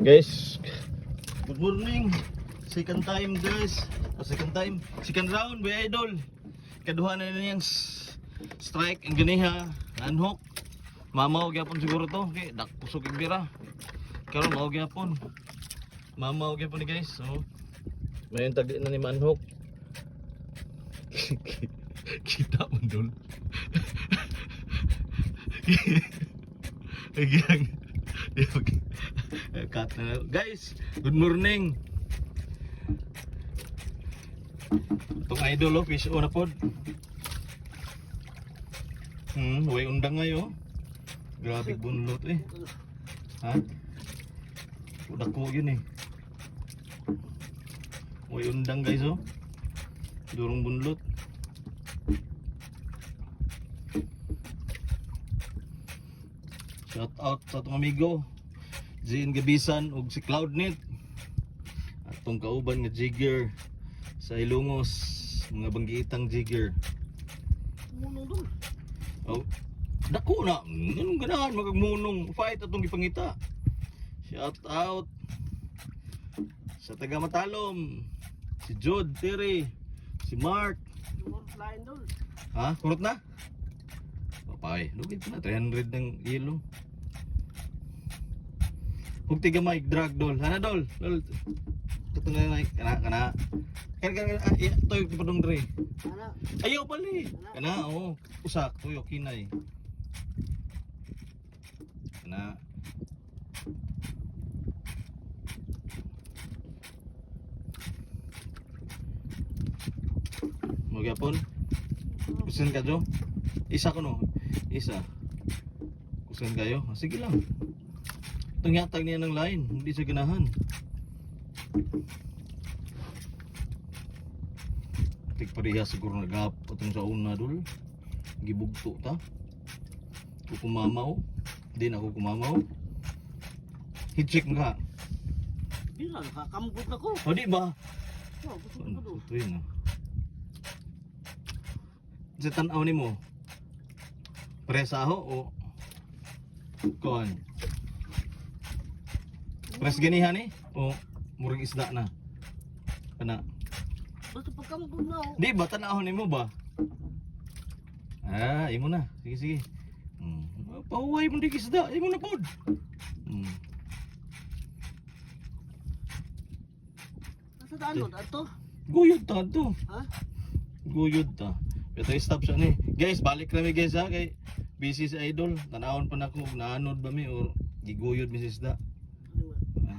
Guys, good morning. Second time guys. Second round by idol. Kaduha na niyang strike ang ganiha, anhok. Mamaw gyapon siguro to, kay dak pusog bira. Karon mao gyapon. Mamaw gyapon ni guys. So, mayon tagdi na ni manhok. Kita mo dol. Agyang. Cut na. Guys, good morning. Itong idol fish on na pod. Way undang ngayon. Grabe bunlot eh. Ha? Udak ko yun eh. Way undang guys oh. Durong bunlot. Shout out sa atong amigo Zin Gabisan ug si Cloudnet. Atong kauban nga jigger sa Ilongos, mga banggiitang jigger. Oh, dako na. Anong ganahan magmunong fight atong gipangita. Shout out sa taga Matalom, si Jod Terry, si Mark. Ha? Kurot na? Papay, lugit na 300 ng ilo. Hug tiga mic drag dol. Hana dol. Dol. Tutungay mic kana. Kana toy padong dre. Kana. Ayaw pali. Kana oh. Usak tuyo kinay. Kana. Mo gyapon. Kusen ka jo. Isa ko no. Isa. Kusen kayo. Sige lang. Itong yatag niya ng line, hindi siya ganahan. Tigpariha siguro nagap itong sa una dul. Gibugto ta. Kukumamaw. Hindi na ako kumamaw. Hit-check nga. Hindi na, nakakamgot na ko. O di ba? Oh, gusto ko doon. Ito yun ah. Sa tanaw ni mo, presaho o kuhan? Pres ganihan eh? O murag isda na? Kana? Basta pagkamgot na ako. Di ba? Tanahon ni mo ba? Ah, imo na. Sige, sige. Pahuway mo di isda. Imo na pod. Nasa daan mo, ato? Guyod ta to. Ha? Guyod ta. Pero stop siya ni. Guys, balik kami guys ha. Kay busy si idol. Tanahon pa na ko. Naanod ba mi o giguyod mi si isda.